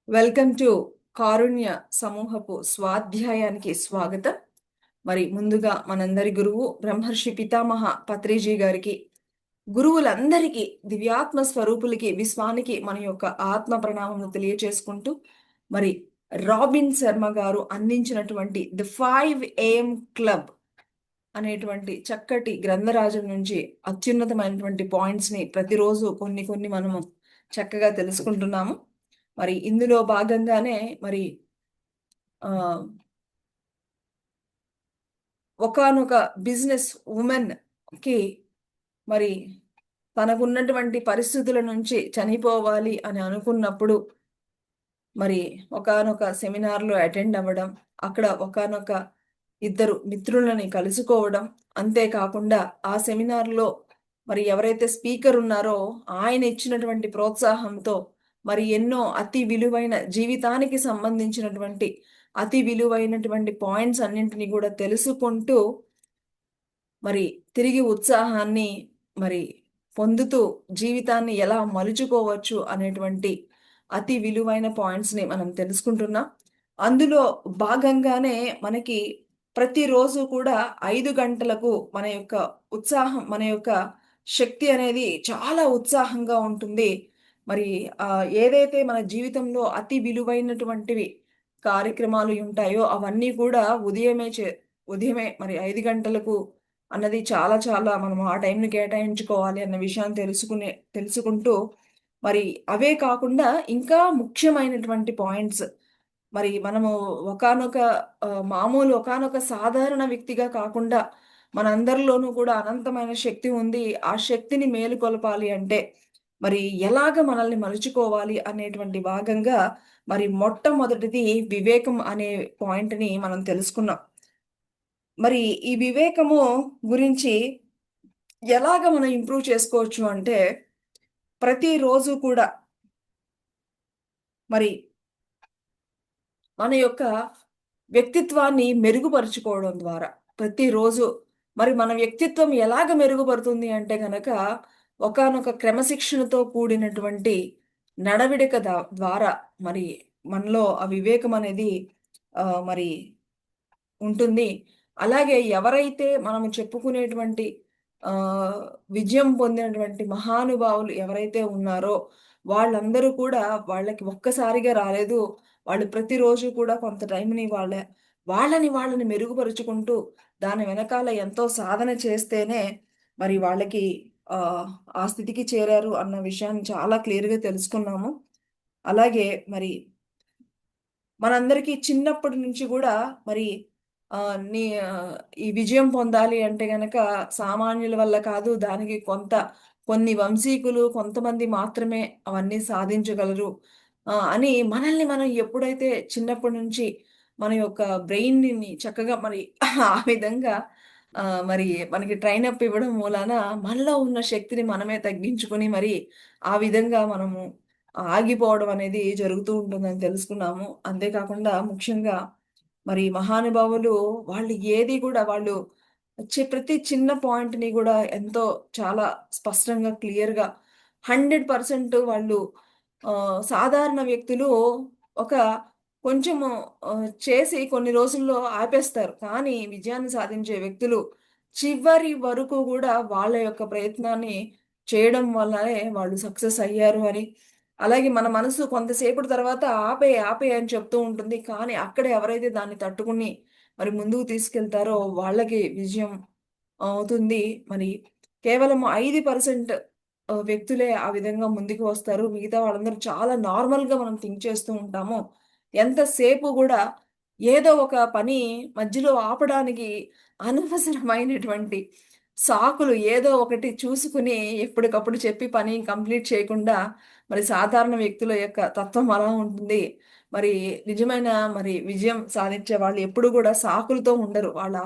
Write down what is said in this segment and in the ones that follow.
Welcome to కారుణ్య సమూహపు స్వాధ్యాయానికి స్వాగతం. మరి ముందుగా మనందరి గురువు బ్రహ్మర్షి పితామహ పత్రిజీ గారికి, గురువులందరికీ, దివ్యాత్మ స్వరూపులకి, విశ్వానికి మన యొక్క ఆత్మ ప్రణామములు తెలియచేసుకుంటూ, మరి రాబిన్ శర్మ గారు అందించినటువంటి ది 5 AM క్లబ్ అనేటువంటి చక్కటి గ్రంథరాజం నుంచి అత్యున్నతమైనటువంటి పాయింట్స్ ని ప్రతిరోజు కొన్ని కొన్ని మనము చక్కగా తెలుసుకుంటున్నాము. మరి ఇందులో భాగంగానే మరి ఆ ఒకానొక బిజినెస్ ఉమెన్ కి మరి తనకున్నటువంటి పరిస్థితుల నుంచి చనిపోవాలి అని అనుకున్నప్పుడు మరి ఒకానొక సెమినార్లో అటెండ్ అవ్వడం, అక్కడ ఒకానొక ఇద్దరు మిత్రులని కలుసుకోవడం, అంతేకాకుండా ఆ సెమినార్లో మరి ఎవరైతే స్పీకర్ ఉన్నారో ఆయన ఇచ్చినటువంటి ప్రోత్సాహంతో మరి ఎన్నో అతి విలువైన జీవితానికి సంబంధించినటువంటి అతి విలువైనటువంటి పాయింట్స్ అన్నింటినీ కూడా తెలుసుకుంటూ మరి తిరిగి ఉత్సాహాన్ని మరి పొందుతూ జీవితాన్ని ఎలా మలుచుకోవచ్చు అనేటువంటి అతి విలువైన పాయింట్స్ ని మనం తెలుసుకుంటున్నాం. అందులో భాగంగానే మనకి ప్రతిరోజు కూడా 5 గంటలకు మన యొక్క ఉత్సాహం, మన యొక్క శక్తి అనేది చాలా ఉత్సాహంగా ఉంటుంది. మరి ఏదైతే మన జీవితంలో అతి విలువైనటువంటివి కార్యక్రమాలు ఉంటాయో అవన్నీ కూడా ఉదయమే మరి 5 గంటలకు అన్నది చాలా చాలా మనం ఆ టైంని కేటాయించుకోవాలి అన్న విషయాన్ని తెలుసుకుంటూ మరి అవే కాకుండా ఇంకా ముఖ్యమైనటువంటి పాయింట్స్ మరి మనము ఒకానొక మామూలు ఒకానొక సాధారణ వ్యక్తిగా కాకుండా మనందరిలోనూ కూడా అనంతమైన శక్తి ఉంది. ఆ శక్తిని మేలుకొలపాలి అంటే మరి ఎలాగ మనల్ని మలుచుకోవాలి అనేటువంటి భాగంగా మరి మొట్టమొదటిది వివేకం అనే పాయింట్‌ని మనం తెలుసుకున్నాం. మరి ఈ వివేకము గురించి ఎలాగ మనం ఇంప్రూవ్ చేసుకోవచ్చు అంటే, ప్రతిరోజు కూడా మరి మన యొక్క వ్యక్తిత్వాన్ని మెరుగుపరుచుకోవడం ద్వారా ప్రతిరోజు మరి మన వ్యక్తిత్వం ఎలాగ మెరుగుపడుతుంది అంటే గనక ఒకానొక క్రమశిక్షణతో కూడినటువంటి నడవడిక ద్వారా మరి మనలో ఆ వివేకం అనేది మరి ఉంటుంది. అలాగే ఎవరైతే మనము చెప్పుకునేటువంటి విజయం పొందినటువంటి మహానుభావులు ఎవరైతే ఉన్నారో వాళ్ళందరూ కూడా వాళ్ళకి ఒక్కసారిగా రాలేదు. వాళ్ళు ప్రతిరోజు కూడా కొంత టైంని వాళ్ళని మెరుగుపరుచుకుంటూ దాని వెనకాల ఎంతో సాధన చేస్తేనే మరి వాళ్ళకి ఆ స్థితికి చేరారు అన్న విషయాన్ని చాలా క్లియర్‌గా తెలుసుకున్నాము. అలాగే మరి మనందరికీ చిన్నప్పటి నుంచి గూడా మరి ఆహ్, నీ ఆహ్, ఈ విజయం పొందాలి అంటే గనక సామాన్యుల వల్ల కాదు. దానికి కొన్ని వంశీకులు కొంతమంది మాత్రమే అవన్నీ సాధించగలరు. అని మనల్ని మనం ఎప్పుడైతే చిన్నప్పటి నుంచి మన యొక్క బ్రెయిన్‌ని చక్కగా మరి ఆ విధంగా మరి మనకి ట్రైన్ అప్ ఇవ్వడం మూలాన మనలో ఉన్న శక్తిని మనమే తగ్గించుకొని మరి ఆ విధంగా మనము ఆగిపోవడం అనేది జరుగుతూ ఉంటుందని తెలుసుకున్నాము. అంతేకాకుండా ముఖ్యంగా మరి మహానుభావులు వాళ్ళు ఏది కూడా వాళ్ళు ప్రతి చిన్న పాయింట్‌ని గూడా ఎంతో చాలా స్పష్టంగా, క్లియర్‌గా 100% వాళ్ళు సాధారణ వ్యక్తులు ఒక కొంచెము చేసి కొన్ని రోజుల్లో ఆపేస్తారు. కానీ విజయాన్ని సాధించే వ్యక్తులు చివరి వరకు గూడా వాళ్ళ యొక్క ప్రయత్నాన్ని చేయడం వల్లనే వాళ్ళు సక్సెస్ అయ్యారు అని, అలాగే మన మనసు కొంతసేపటి తర్వాత ఆపేయి, ఆపేయి అని చెప్తూ ఉంటుంది. కానీ అక్కడే ఎవరైతే దాన్ని తట్టుకుని మరి ముందుకు తీసుకెళ్తారో వాళ్ళకి విజయం అవుతుంది. మరి కేవలం 5% వ్యక్తులే ఆ విధంగా ముందుకు వస్తారు. మిగతా వాళ్ళందరూ చాలా నార్మల్‌గా మనం థింక్ చేస్తూ ఉంటాము. ఎంతసేపు గూడా ఏదో ఒక పని మధ్యలో ఆపడానికి అనవసరమైనటువంటి సాకులు ఏదో ఒకటి చూసుకుని ఎప్పటికప్పుడు చెప్పి పని కంప్లీట్ చేయకుండా మరి సాధారణ వ్యక్తుల యొక్క తత్వం అలా ఉంటుంది. మరి నిజమైన మరి విజయం సాధించే వాళ్ళు ఎప్పుడు గూడా సాకులతో ఉండరు. వాళ్ళ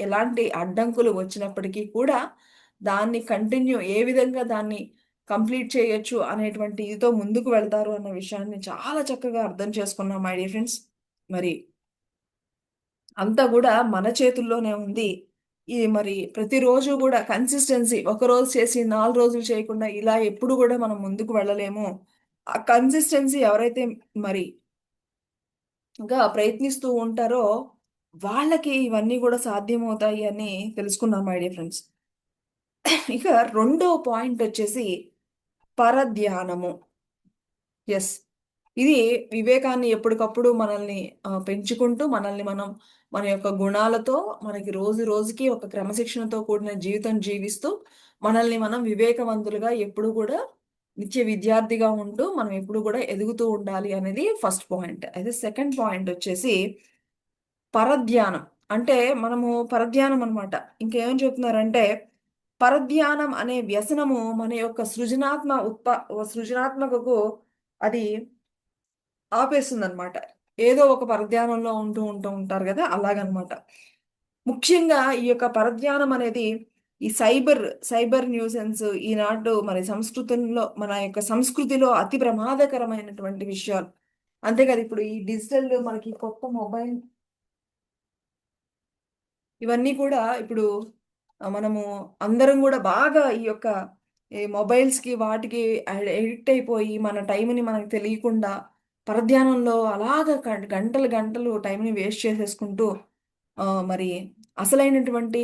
ఎలాంటి అడ్డంకులు వచ్చినప్పటికీ కూడా దాన్ని ఏ విధంగా దాన్ని కంప్లీట్ చేయొచ్చు అనేటువంటి ఇదితో ముందుకు వెళ్తారు అన్న విషయాన్ని చాలా చక్కగా అర్థం చేసుకున్నాం మై డియర్ ఫ్రెండ్స్. మరి అంతా గూడా మన చేతుల్లోనే ఉంది. ఇది మరి ప్రతిరోజు గూడా కన్సిస్టెన్సీ ఒకరోజు చేసి 4 రోజులు చేయకుండా ఇలా ఎప్పుడు గూడా మనం ముందుకు వెళ్ళలేము. ఆ కన్సిస్టెన్సీ ఎవరైతే మరి ఇంకా ప్రయత్నిస్తూ ఉంటారో వాళ్ళకి ఇవన్నీ కూడా సాధ్యమవుతాయి అని తెలుసుకున్నాం మై డియర్ ఫ్రెండ్స్. ఇక రెండో పాయింట్ వచ్చేసి పరధ్యానము. ఎస్, ఇది వివేకాన్ని ఎప్పటికప్పుడు మనల్ని పెంచుకుంటూ మనల్ని మనం మన యొక్క గుణాలతో మనకి రోజు రోజుకి ఒక క్రమశిక్షణతో కూడిన జీవితం జీవిస్తూ మనల్ని మనం వివేకవంతులుగా ఎప్పుడు కూడా నిత్య విద్యార్థిగా ఉంటూ మనం ఎప్పుడు కూడా ఎదుగుతూ ఉండాలి అనేది ఫస్ట్ పాయింట్. అయితే సెకండ్ పాయింట్ వచ్చేసి పరధ్యానం. అంటే మనము పరధ్యానం అన్నమాట. ఇంకేం చెప్తున్నారంటే పరధ్యానం అనే వ్యసనము మన యొక్క సృజనాత్మకకు అది ఆపేస్తుందన్నమాట. ఏదో ఒక పరధ్యానంలో ఉంటూ ఉంటారు కదా! అలాగనమాట. ముఖ్యంగా ఈ యొక్క పరధ్యానం అనేది ఈ సైబర్ న్యూసెన్స్ ఈనాడు మరి మన యొక్క సంస్కృతిలో అతి ప్రమాదకరమైనటువంటి విషయాలు. అంతే కదా! ఇప్పుడు ఈ డిజిటల్ మనకి కొత్త మొబైల్ ఇవన్నీ కూడా ఇప్పుడు మనము అందరం కూడా బాగా ఈ యొక్క ఈ మొబైల్స్‌కి వాటికి ఎడిక్ట్ అయిపోయి మన టైంని మనకు తెలియకుండా పరధ్యానంలో అలాగా గంటలు గంటలు టైంని వేస్ట్ చేసేసుకుంటూ మరి అసలైనటువంటి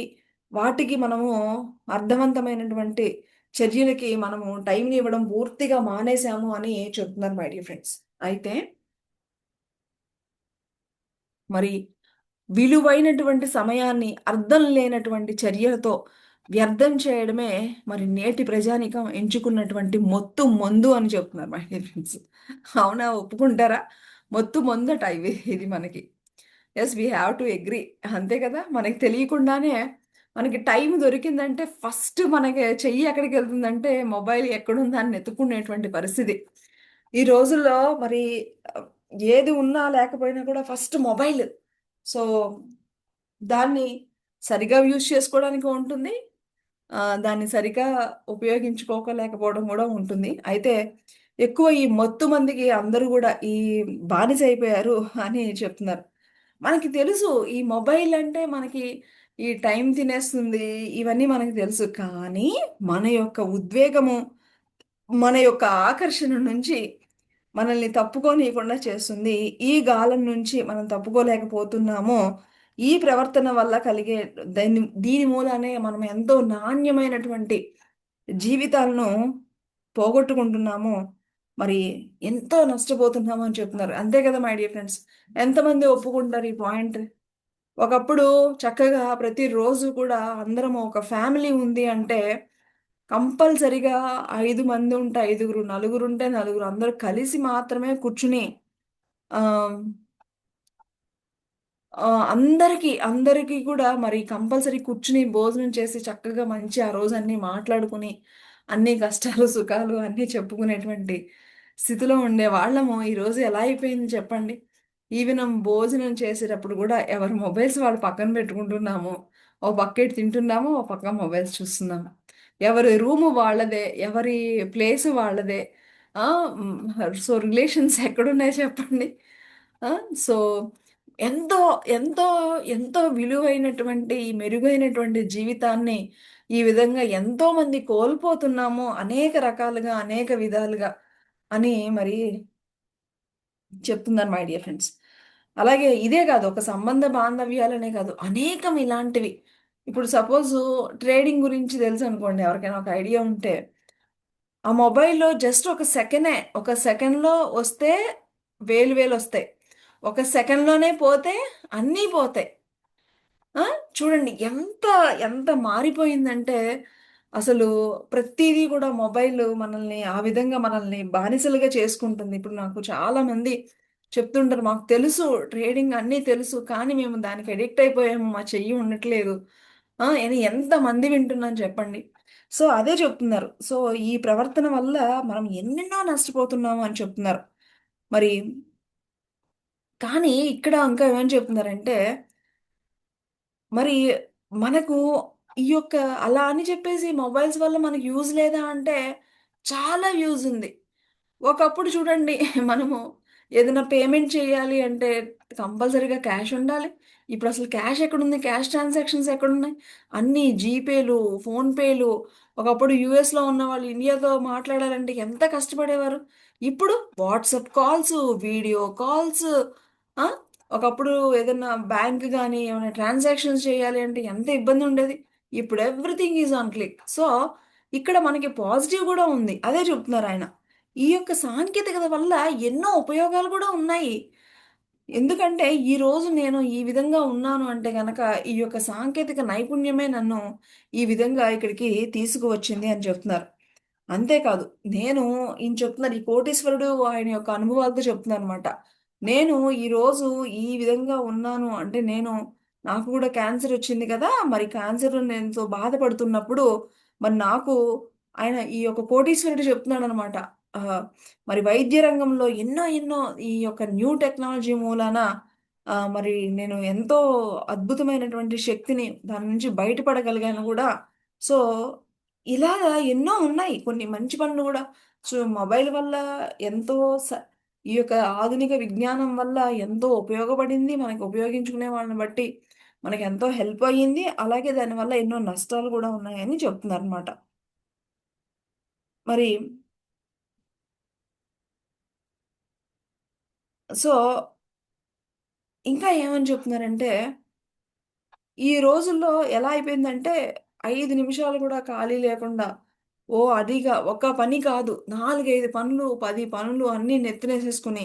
వాటికి మనము అర్థవంతమైనటువంటి చర్యలకి మనము టైంని ఇవ్వడం పూర్తిగా మానేసాము అని చెప్తున్నారు మై డియర్ ఫ్రెండ్స్. అయితే మరి విలువైనటువంటి సమయాన్ని అర్థం లేనటువంటి చర్యలతో వ్యర్థం చేయడమే మరి నేటి ప్రజానీకం ఎంచుకున్నటువంటి మొత్తు మందు అని చెప్తున్నారు మై డియర్ ఫ్రెండ్స్. అవునా? ఒప్పుకుంటారా? మొత్తు మందట ఇది మనకి. Yes, we have to agree. అంతే కదా! మనకి తెలియకుండానే మనకి టైం దొరికిందంటే ఫస్ట్ మనకి చెయ్యి ఎక్కడికెళ్తుందంటే మొబైల్ ఎక్కడుందా అని వెతుక్కునేటువంటి పరిస్థితి. ఈ రోజుల్లో మరి ఆహ్, ఏది ఉన్నా లేకపోయినా కూడా ఫస్ట్ మొబైల్. సో, దాన్ని సరిగ్గా యూజ్ చేసుకోవడానికి ఉంటుంది. దాన్ని సరిగ్గా ఉపయోగించుకోలేకపోవడం గూడా ఉంటుంది. అయితే ఎక్కువ ఈ మత్తు మందికి అందరూ గూడా ఈ బానిసైపోయారు అని చెప్తున్నారు. మనకి తెలుసు ఈ మొబైల్ అంటే మనకి ఈ టైం తినేస్తుంది. ఇవన్నీ మనకు తెలుసు. కానీ మన యొక్క ఉద్వేగము, మన యొక్క ఆకర్షణ నుంచి మనల్ని తప్పుకోనీయకుండా చేస్తుంది. ఈ గాలం నుంచి మనం తప్పుకోలేకపోతున్నాము. ఈ ప్రవర్తన వల్ల కలిగే దీని మూలానే మనం ఎంతో నాణ్యమైనటువంటి జీవితాలను పోగొట్టుకుంటున్నాము. మరి ఎంతో నష్టపోతున్నాము అని చెప్తున్నారు. అంతే కదా మై డియర్ ఫ్రెండ్స్. ఎంతమంది ఒప్పుకుంటారు ఈ పాయింట్? ఒకప్పుడు చక్కగా ప్రతిరోజు కూడా అందరము ఒక ఫ్యామిలీ ఉంది అంటే కంపల్సరీగా 5 మంది ఉంటే ఐదుగురు, నలుగురుంటే నలుగురు అందరూ కలిసి మాత్రమే కూర్చుని ఆహ్, అందరికీ కూడా మరి కంపల్సరీ కూర్చుని భోజనం చేసి చక్కగా మంచి ఆ రోజు అన్నీ మాట్లాడుకుని, అన్ని కష్టాలు, సుఖాలు అన్నీ చెప్పుకునేటువంటి స్థితిలో ఉండేవాళ్ళము. ఈరోజు ఎలా అయిపోయింది చెప్పండి? ఈవెన్ భోజనం చేసేటప్పుడు గూడా ఎవరి మొబైల్స్ వాళ్ళు పక్కన పెట్టుకుంటున్నాము. ఓ పక్కేటి తింటున్నాము, ఓ పక్క మొబైల్స్ చూస్తున్నాము. ఎవరి రూము వాళ్ళదే, ఎవరి ప్లేసు వాళ్ళదే. ఆ! సో, రిలేషన్స్ ఎక్కడున్నాయి చెప్పండి? ఆ! సో ఎంతో, ఎంతో, ఎంతో విలువైనటువంటి ఈ మెరుగైనటువంటి జీవితాన్ని ఈ విధంగా ఎంతోమంది కోల్పోతున్నాము అనేక రకాలుగా, అనేక విధాలుగా అని మరి చెప్తున్నారు మై డియర్ ఫ్రెండ్స్. అలాగే ఇదే కాదు ఒక సంబంధ బాంధవ్యాలనే కాదు అనేకం ఇలాంటివి. ఇప్పుడు సపోజు ట్రేడింగ్ గురించి తెలుసనుకోండి ఎవరికైనా ఒక ఐడియా ఉంటే, ఆ మొబైల్‌లో జస్ట్ ఒక సెకండ్‌లో వస్తే వేలొస్తాయి. ఒక సెకండ్‌లోనే పోతే అన్నీ పోతాయి. ఆ! చూడండి ఎంత మారిపోయిందంటే, అసలు ప్రతీదీ గూడా మొబైలు మనల్ని ఆ విధంగా మనల్ని బానిసలుగా చేసుకుంటుంది. ఇప్పుడు నాకు చాలామంది చెప్తుంటారు, "మాకు తెలుసు ట్రేడింగ్ అన్నీ తెలుసు. కానీ మేము దానికి అడిక్ట్ అయిపోయాము. మా చెయ్యి ఉండట్లేదు." అని ఎంతమంది వింటున్నాను చెప్పండి. సో, అదే చెప్తున్నారు. సో, ఈ ప్రవర్తన వల్ల మనం ఎన్నెన్నో నష్టపోతున్నాము అని చెప్తున్నారు. మరి కానీ ఇక్కడ ఇంకా ఏమని చెప్తున్నారంటే మరి మనకు ఈ యొక్క అలా అని చెప్పేసి మొబైల్స్ వల్ల మనకు యూజ్ లేదా అంటే, చాలా యూజ్ ఉంది. ఒకప్పుడు చూడండి మనము ఏదైనా పేమెంట్ చేయాలి అంటే కంపల్సరీగా క్యాష్ ఉండాలి. ఇప్పుడసలు క్యాష్ ఎక్కడుంది? క్యాష్ ట్రాన్సాక్షన్స్ ఎక్కడున్నాయి? అన్నీ జీపేలు, ఫోన్‌పేలు. ఒకప్పుడు యూఎస్‌లో ఉన్నవాళ్ళు ఇండియాతో మాట్లాడాలంటే ఎంత కష్టపడేవారు. ఇప్పుడు వాట్సాప్ కాల్సు, వీడియో కాల్సు, ఆ! ఒకప్పుడు ఏదన్నా బ్యాంక్ గాని, ఏమైనా ట్రాన్సాక్షన్స్ చేయాలి అంటే ఎంత ఇబ్బంది ఉండేది. ఇప్పుడు everything is on click. So, ఇక్కడ మనకి పాజిటివ్ గూడా ఉంది. అదే చెప్తున్నారాయన. ఈ యొక్క సాంకేతికత వల్ల ఎన్నో ఉపయోగాలు కూడా ఉన్నాయి. ఎందుకంటే, ఈరోజు నేను ఈ విధంగా ఉన్నాను అంటే గనక, ఈ యొక్క సాంకేతిక నైపుణ్యమే నన్ను ఈ విధంగా ఇక్కడికి తీసుకువచ్చింది అని చెప్తున్నారు. అంతేకాదు, నేను ఈయన చెప్తున్నారు ఈ కోటీశ్వరుడు ఆయన యొక్క అనుభవాలతో చెప్తున్నారనమాట. నేను ఈరోజు ఈ విధంగా ఉన్నాను అంటే నాకు కూడా క్యాన్సర్ వచ్చింది కదా! మరి క్యాన్సర్ నేనుతో బాధపడుతున్నప్పుడు మరి నాకు ఆయన ఈ యొక్క కోటీశ్వరుడు చెప్తున్నాడనమాట. ఆహ్, మరి వైద్య రంగంలో ఎన్నో ఎన్నో ఈ యొక్క న్యూ టెక్నాలజీ మూలాన మరి నేను ఎంతో అద్భుతమైనటువంటి శక్తిని దాని నుంచి బయటపడగలిగాను గూడా. సో ఇలాగా ఎన్నో ఉన్నాయి. కొన్ని మంచి పనులు గూడా. సో, మొబైల్ వల్ల ఎంతో స ఈ యొక్క ఆధునిక విజ్ఞానం వల్ల ఎంతో ఉపయోగపడింది. మనకు ఉపయోగించుకునే వాళ్ళని బట్టి మనకెంతో హెల్ప్ అయ్యింది. అలాగే దానివల్ల ఎన్నో నష్టాలు గూడా ఉన్నాయని చెప్తున్నారనమాట. మరి సో, ఇంకా ఏమని చెప్తున్నారంటే, ఈ రోజుల్లో ఎలా అయిపోయిందంటే 5 నిమిషాలు గూడా ఖాళీ లేకుండా అదిగా ఒక పని కాదు. 4, 5 పనులు, 10 పనులు అన్నీ నెత్తినేసేసుకొని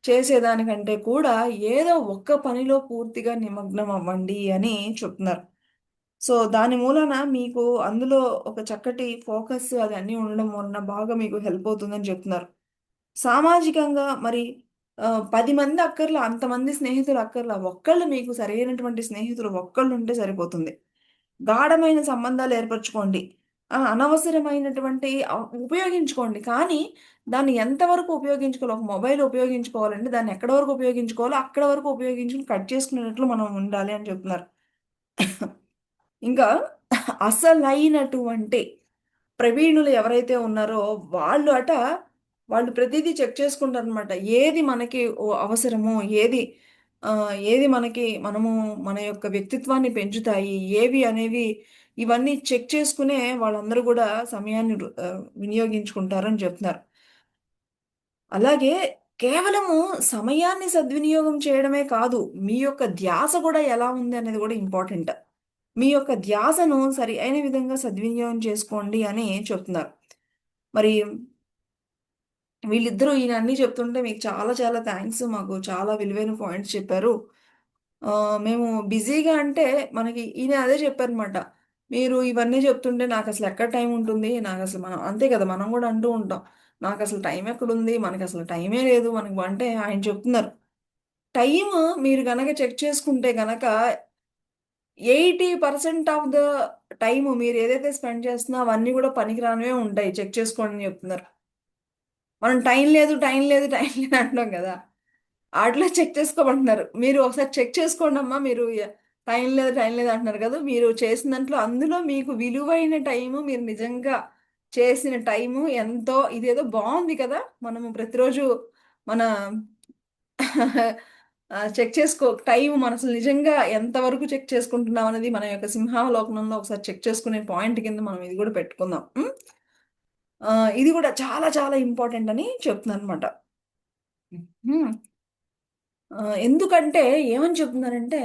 చేసేదానికంటే కూడా ఏదో ఒక్క పనిలో పూర్తిగా నిమగ్నం అవ్వండి అని చెప్తున్నారు. సో, దాని మూలాన మీకు అందులో ఒక చక్కటి ఫోకస్ అది అన్నీ ఉండడం వలన బాగా మీకు హెల్ప్ అవుతుందని చెప్తున్నారు. సామాజికంగా మరి 10 మంది అక్కర్లా, అంతమంది స్నేహితులు అక్కర్లా. ఒక్కళ్ళు మీకు సరైనటువంటి స్నేహితులు ఒక్కళ్ళుంటే సరిపోతుంది. గాఢమైన సంబంధాలు ఏర్పరచుకోండి. అనవసరమైనటువంటి ఉపయోగించుకోండి. కానీ దాన్ని ఎంతవరకు ఉపయోగించుకోవాలి, ఒక మొబైల్ ఉపయోగించుకోవాలంటే దాన్ని ఎక్కడి వరకు ఉపయోగించుకోవాలో అక్కడి వరకు ఉపయోగించుకొని కట్ చేసుకునేటట్లు మనం ఉండాలి అని చెప్తున్నారు. ఇంకా అసలైనటువంటి ప్రవీణులు ఎవరైతే ఉన్నారో వాళ్ళు ప్రతీదీ చెక్ చేసుకుంటారనమాట. ఏది మనకి అవసరమో, ఏది మనకి మన యొక్క వ్యక్తిత్వాన్ని పెంచుతాయి, ఏవి అనేవి ఇవన్నీ చెక్ చేసుకునే వాళ్ళందరూ గూడా సమయాన్ని వినియోగించుకుంటారని చెప్తున్నారు. అలాగే కేవలము సమయాన్ని సద్వినియోగం చేయడమే కాదు, మీ యొక్క ధ్యాస గూడా ఎలా ఉంది అనేది గూడా ఇంపార్టెంట్. మీ యొక్క ధ్యాసను సరి అయిన విధంగా సద్వినియోగం చేసుకోండి అని చెప్తున్నారు. మరి వీళ్ళిద్దరూ ఈయన అన్నీ చెప్తుంటే మీకు చాలా చాలా థాంక్స్. మాకు చాలా విలువైన పాయింట్స్ చెప్పారు. మేము బిజీగా అంటే మనకి ఈయన అదే చెప్పారనమాట. మీరు ఇవన్నీ చెప్తుంటే నాకసలు ఎక్కడ టైం ఉంటుంది? నాకసలు మనం అంతే కదా! మనం గూడా అంటూ ఉంటాం. నాకసలు టైం ఎక్కడుంది? మనకసలు టైమే లేదు. మనకు అంటే ఆయన చెప్తున్నారు. టైము మీరు గనక చెక్ చేసుకుంటే గనక 80% ఆఫ్ ద టైము మీరేదైతే స్పెండ్ చేస్తున్నారో అవన్నీ గూడా పనికిరానివే ఉంటాయి. చెక్ చేసుకోండి అని చెప్తున్నారు. మనం టైం లేదు, టైం లేదు, టైం లేదు అంటున్నాం గదా! ఆటిలో చెక్ చేసుకోమంటున్నారు. మీరు ఒకసారి చెక్ చేసుకోండమ్మా. మీరు టైం లేదు, టైం లేదు అంటున్నారు కదా! మీరు చేసిన దాంట్లో అందులో మీకు విలువైన టైము మీరు నిజంగా చేసిన టైము ఎంతో ఇదేదో బావుంది కదా! మనము ప్రతిరోజు మన చెక్ చేసుకో టైం మనం అసలు నిజంగా ఎంతవరకు చెక్ చేసుకుంటున్నాం అనేది మన యొక్క సింహావలోకనంలో ఒకసారి చెక్ చేసుకునే పాయింట్ కింద మనం ఇది గూడా పెట్టుకుందాం. హ్మ్. ఇది గూడా చాలా చాలా ఇంపార్టెంట్ అని చెప్తున్నానన్నమాట. హ్మ్. ఎందుకంటే ఏమని చెప్తున్నారంటే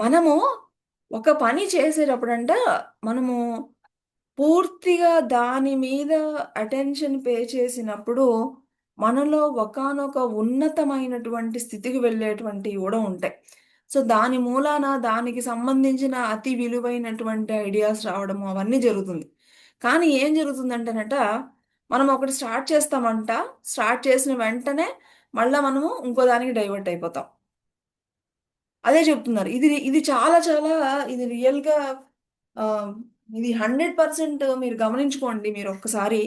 మనము ఒక పని చేసేటప్పుడంట మనము పూర్తిగా దాని మీద అటెన్షన్ పే చేసినప్పుడు మనలో ఒకానొక ఉన్నతమైనటువంటి స్థితికి వెళ్ళేటువంటివి గూడా ఉంటాయి. సో, దాని మూలాన దానికి సంబంధించిన అతి విలువైనటువంటి ఐడియాస్ రావడము అవన్నీ జరుగుతుంది. కానీ ఏం జరుగుతుందంటేనట మనం ఒకటి స్టార్ట్ చేస్తామంట. స్టార్ట్ చేసిన వెంటనే మళ్ళా మనము ఇంకో దానికి డైవర్ట్ అయిపోతాం. అదే చెప్తున్నారు. ఇది చాలా చాలా ఇది రియల్‌గా ఆహ్, ఇది 100% మీరు గమనించుకోండి మీరొక్కసారి.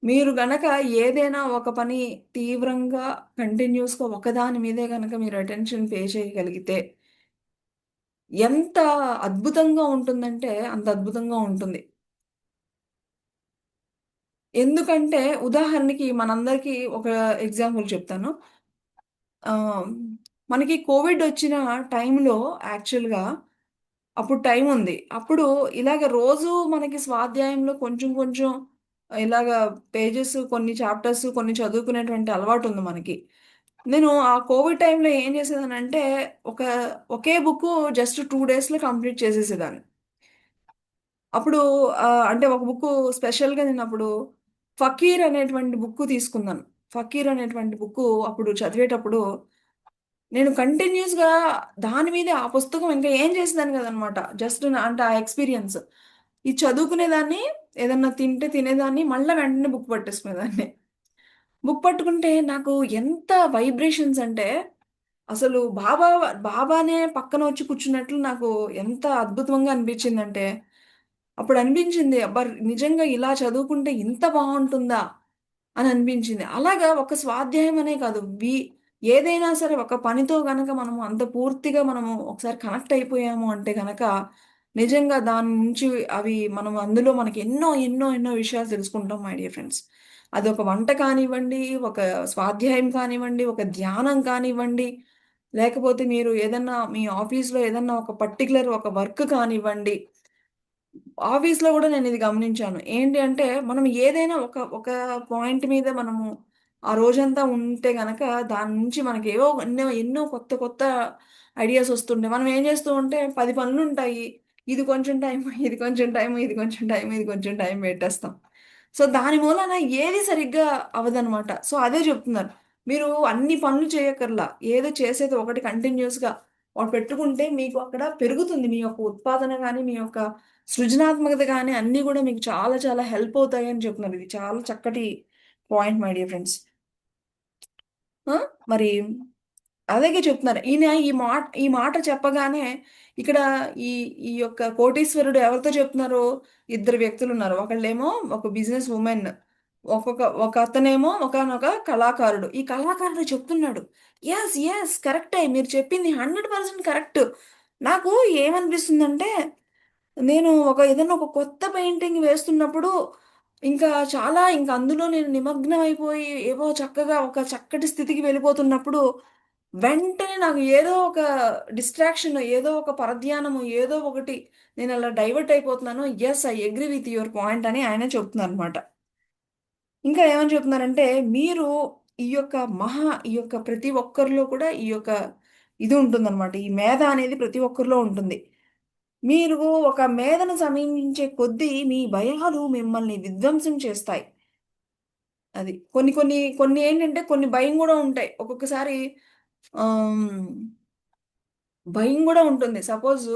మీరు గనక ఏదైనా ఒక పని తీవ్రంగా కంటిన్యూయస్‌గా ఒకదాని మీదే గనక మీరు అటెన్షన్ పే చేయగలిగితే ఎంత అద్భుతంగా ఉంటుందంటే అంత అద్భుతంగా ఉంటుంది. ఎందుకంటే ఉదాహరణకి మనందరికీ ఒక ఎగ్జాంపుల్ చెప్తాను. ఆహ్, మనకి కోవిడొచ్చిన టైంలో యాక్చువల్‌గా అప్పుడు టైముంది. అప్పుడు ఇలాగ రోజు మనకి స్వాధ్యాయంలో కొంచెం కొంచెం ఇలాగ పేజెస్ కొన్ని చాప్టర్స్ కొన్ని చదువుకునేటువంటి అలవాటుంది మనకి. నేను ఆ కోవిడ్ టైంలో ఏం చేసేదానంటే ఒక ఒకే బుక్ జస్ట్ 2 డేస్లో కంప్లీట్ చేసేసేదాన్ని. అప్పుడు అంటే ఒక బుక్ స్పెషల్గా నేను అప్పుడు ఫకీర్ అనేటువంటి బుక్ తీసుకున్నాను. ఫకీర్ అనేటువంటి బుక్ అప్పుడు చదివేటప్పుడు నేను కంటిన్యూస్గా దాని మీదే ఆ పుస్తకం ఇంకా ఏం చేసేదాన్ని కదనమాట. జస్ట్ అంటే ఆ ఎక్స్పీరియన్స్ ఇది చదువుకునేదాన్ని, ఏదన్నా తింటే తినేదాన్ని, మళ్ళీ వెంటనే బుక్ పట్టేసుకునేదాన్ని. బుక్ పట్టుకుంటే నాకు ఎంత వైబ్రేషన్స్ అంటే అసలు బాబానే పక్కన వచ్చి కూర్చున్నట్లు నాకు ఎంత అద్భుతంగా అనిపించిందంటే అప్పుడు అనిపించింది అబ్బా నిజంగా ఇలా చదువుకుంటే ఇంత బాగుంటుందా అని అనిపించింది. అలాగా ఒక స్వాధ్యాయం అనే కాదు ఏదైనా సరే ఒక పనితో గనక మనము అంత పూర్తిగా మనము ఒకసారి కనెక్ట్ అయిపోయాము అంటే గనక నిజంగా దాని నుంచి అవి మనం అందులో మనకి ఎన్నో ఎన్నో ఎన్నో విషయాలు తెలుసుకుంటాం మై డియర్ ఫ్రెండ్స్. అది ఒక వంట కానివ్వండి, ఒక స్వాధ్యాయం కానివ్వండి, ఒక ధ్యానం కానివ్వండి, లేకపోతే మీరు ఏదన్నా మీ ఆఫీస్లో ఏదన్నా ఒక పర్టికులర్ ఒక వర్క్ కానివ్వండి. ఆఫీస్లో కూడా నేను ఇది గమనించాను. ఏంటి అంటే మనం ఏదైనా ఒక ఒక పాయింట్ మీద మనము ఆ రోజంతా ఉంటే గనక దాని నుంచి మనకి ఏవో ఎన్నో ఎన్నో కొత్త కొత్త ఐడియాస్ వస్తుంటాయి. మనం ఏం చేస్తూ ఉంటే 10 పనులుంటాయి. ఇది కొంచెం టైం, ఇది కొంచెం టైం, ఇది కొంచెం టైం, ఇది కొంచెం టైం పెట్టేస్తాం. సో దాని మూలాన ఏది సరిగ్గా అవ్వదనమాట. సో అదే చెప్తున్నారు. మీరు అన్ని పనులు చేయక్కర్లా. ఏదో చేసేది ఒకటి కంటిన్యూస్‌గా పెట్టుకుంటే మీకు అక్కడ పెరుగుతుంది. మీ యొక్క ఉత్పాదన గాని, మీ యొక్క సృజనాత్మకత గాని అన్నీ గూడా మీకు చాలా చాలా హెల్ప్ అవుతాయని చెప్తున్నారు. ఇది చాలా చక్కటి పాయింట్ మై డియర్ ఫ్రెండ్స్. ఆ! మరి అలాగే చెప్తున్నారు. ఈయన ఈ మాట చెప్పగానే ఇక్కడ ఈ ఈ యొక్క కోటీశ్వరుడు ఎవరితో చెప్తున్నారు? ఇద్దరు వ్యక్తులున్నారు. ఒకళ్ళేమో ఒక బిజినెస్ వుమెన్. ఒక అతనేమో ఒకానొక కళాకారుడు. ఈ కళాకారుడు చెప్తున్నాడు. యెస్. యెస్. కరెక్టే. మీరు చెప్పింది 100% కరెక్ట్. నాకు ఏమనిపిస్తుందంటే నేను ఏదైనా ఒక కొత్త పెయింటింగ్ వేస్తున్నప్పుడు, ఇంకా అందులో నేను నిమగ్నం అయిపోయి, ఏవో చక్కగా ఒక చక్కటి స్థితికి వెళ్ళిపోతున్నప్పుడు, వెంటనే నాకు ఏదో ఒక డిస్ట్రాక్షన్, ఏదో ఒక పరధ్యానము, ఏదో ఒకటి నేనలా డైవర్ట్ అయిపోతున్నాను. Yes. I agree with your point అని ఆయనే చెప్తున్నారనమాట. ఇంకా ఏమని చెప్తున్నారంటే, మీరు ఈ యొక్క ప్రతి ఒక్కరిలో కూడా ఈ యొక్క ఇది ఉంటుందనమాట. ఈ మేధ అనేది ప్రతి ఒక్కరిలో ఉంటుంది. మీరు ఒక మేధను సమీపించే కొద్దీ మీ భయాలు మిమ్మల్ని విధ్వంసం చేస్తాయి. అది. కొన్ని ఏంటంటే కొన్ని భయం గూడా ఉంటాయి. ఒక్కొక్కసారి ఆహ్, భయం గూడా ఉంటుంది. సపోజు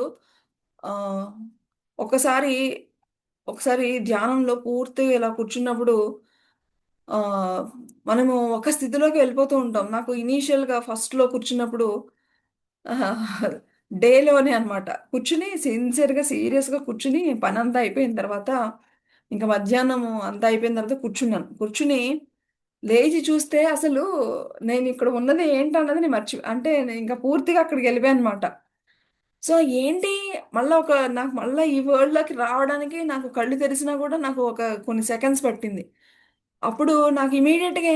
ఆహ్, ఒకసారి ఒకసారి ధ్యానంలో పూర్తిగా ఇలా కూర్చున్నప్పుడు ఆహ్, మనము ఒక స్థితిలోకి వెళ్ళిపోతూ ఉంటాం. నాకు ఇనీషియల్‌గా ఫస్ట్‌లో కూర్చున్నప్పుడు డేలోనే అన్నమాట. కూర్చొని సిన్సియర్‌గా, సీరియస్‌గా కూర్చొని పనంతా అయిపోయిన తర్వాత, ఇంక మధ్యాహ్నము అంతా అయిపోయిన తర్వాత కూర్చున్నాను. కూర్చొని లేచి చూస్తే అసలు నేనిక్కడ ఉన్నది ఏంటన్నది నేను అంటే నేనింక పూర్తిగా అక్కడికెళ్ళిపోయానన్నమాట. సో, ఏంటి నాకు మళ్ళా ఈ వరల్డ్‌లోకి రావడానికి నాకు కళ్ళు తెరిసినా గూడా నాకు కొన్ని సెకండ్స్ పట్టింది. అప్పుడు నాకు ఇమ్మీడియేట్‌గా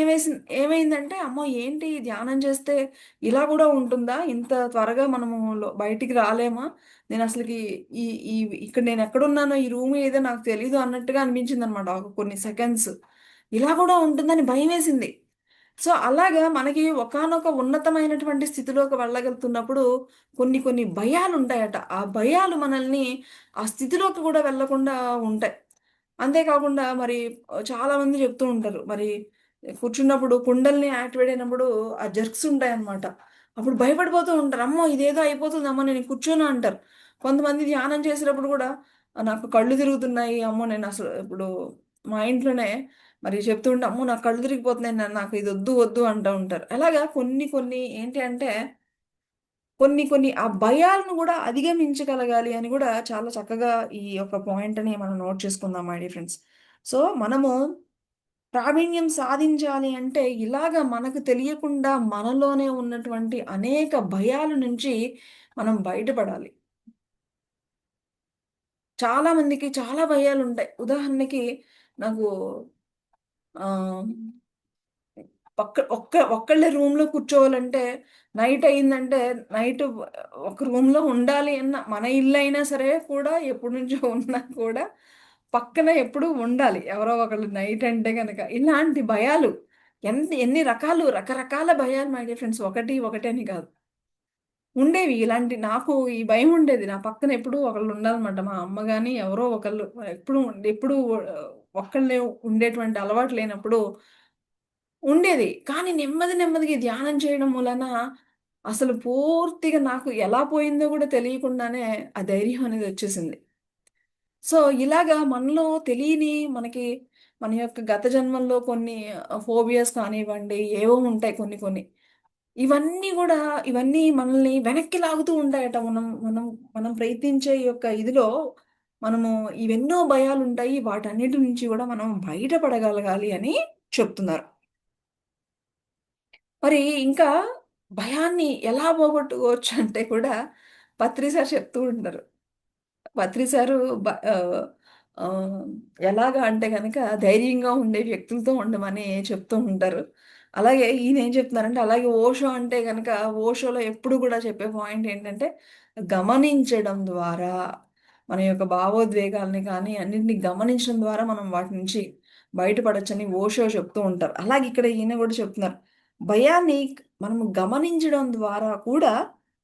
ఏమైందంటే, అమ్మో! ఏంటి ధ్యానం చేస్తే ఇలా గూడా ఉంటుందా? ఇంత త్వరగా మనము బయటికి రాలేమా? నేనసలకి ఈ ఈ ఇక్కడ నేనెక్కడున్నానో ఈ రూమ్ ఏదో నాకు తెలీదు అన్నట్టుగా అనిపించిందనమాట. ఒక కొన్ని సెకండ్స్. ఇలా గూడా ఉంటుందని భయమేసింది. సో, అలాగా మనకి ఒకానొక ఉన్నతమైనటువంటి స్థితిలోకి వెళ్ళగలుగుతున్నప్పుడు కొన్ని కొన్ని భయాలుంటాయట. ఆ భయాలు మనల్ని ఆ స్థితిలోకి గూడా వెళ్ళకుండా ఉంటాయి. అంతే కాకుండా మరి చాలామంది చెప్తూ ఉంటారు. మరి కూర్చున్నప్పుడు కుండలిని యాక్టివేట్ అయినప్పుడు ఆ జర్క్స్ ఉంటాయన్నమాట. అప్పుడు భయపడిపోతూ ఉంటారు. అమ్మో! ఇదేదో అయిపోతుందమ్మో నేను కూర్చోను అంటారు. కొంతమంది ధ్యానం చేసేటప్పుడు గూడా నాకు కళ్ళు తిరుగుతున్నాయి. అమ్మో! నేనసలు ఇప్పుడు మా ఇంట్లోనే మరి చెప్తూ ఉంటే, అమ్మో! నాకు కళ్ళు తిరిగిపోతున్నాయి. నాకు ఇది వద్దు వద్దు అంటూ ఉంటారు. అలాగా కొన్ని కొన్ని ఏంటి అంటే కొన్ని కొన్ని ఆ భయాలను గూడా అధిగమించగలగాలి అని గూడా చాలా చక్కగా ఈ యొక్క పాయింట్‌ని మనం నోట్ చేసుకుందాం మై డియర్ ఫ్రెండ్స్. సో, మనము ప్రావీణ్యం సాధించాలి అంటే ఇలాగ మనకు తెలియకుండా మనలోనే ఉన్నటువంటి అనేక భయాల నుంచి మనం బయటపడాలి. చాలా మందికి చాలా భయాలుంటాయి. ఉదాహరణకి నాకు ఆహ్ ఒక్కళ్ళే రూమ్‌లో కూర్చోవాలంటే, నైట్ అయిందంటే, నైట్ ఒక రూమ్‌లో ఉండాలి మన ఇల్లయినా సరే కూడా ఎప్పటినుంచో ఉన్నా కూడా పక్కన ఎప్పుడూ ఉండాలి. ఎవరో ఒకళ్ళు నైట్ అంటే గనక. ఇలాంటి భయాలు. ఎన్ని రకరకాల భయాలు మై డియర్ ఫ్రెండ్స్. ఒకటి అని కాదు. ఉండేవి. ఇలాంటి నాకు ఈ భయం ఉండేది. నా పక్కన ఎప్పుడూ ఒకళ్ళు ఉండాలన్నమాట. మా అమ్మ గాని, ఎవరో ఒకళ్ళు ఎప్పుడూ ఒక్కళ్ళే ఉండేటువంటి అలవాటు లేనప్పుడు ఉండేది. కానీ నెమ్మదిగా ఈ ధ్యానం చేయడం మూలన అసలు పూర్తిగా నాకు ఎలా పోయిందో గూడా తెలియకుండానే ఆ ధైర్యం అనేది వచ్చేసింది. సో, ఇలాగా మనలో తెలియని మనకి మన యొక్క గత జన్మల్లో కొన్ని ఫోబియాస్ కానివ్వండి, ఏవో ఉంటాయి కొన్ని. ఇవన్నీ గూడా ఇవన్నీ మనల్ని వెనక్కి లాగుతూ ఉంటాయట. మనం మనం ప్రయత్నించే ఈ యొక్క ఇదిలో మనము ఇవెన్నో భయాలుంటాయి. వాటన్నిటి నుంచి గూడా మనం బయట పడగలగాలి అని చెప్తున్నారు. మరి ఇంకా భయాన్ని ఎలా పోగొట్టుకోవచ్చంటే కూడా పత్రి సార్ చెప్తూ ఉంటారు. పత్రి సారు బ ఆహ్, ఆహ్, ఎలాగా అంటే గనక ధైర్యంగా ఉండే వ్యక్తులతో ఉండమని చెప్తూ ఉంటారు. అలాగే ఈయన ఏం చెప్తున్నారంటే, అలాగే ఓషో అంటే గనక ఓషోలో ఎప్పుడు గూడా చెప్పే పాయింట్ ఏంటంటే, గమనించడం ద్వారా మన యొక్క భావోద్వేగాల్ని కానీ అన్నిటిని గమనించడం ద్వారా మనం వాటి నుంచి బయటపడొచ్చని ఓషో చెప్తూ ఉంటారు. అలాగే ఇక్కడ ఈయన గూడా చెప్తున్నారు. భయాన్ని మనము గమనించడం ద్వారా కూడా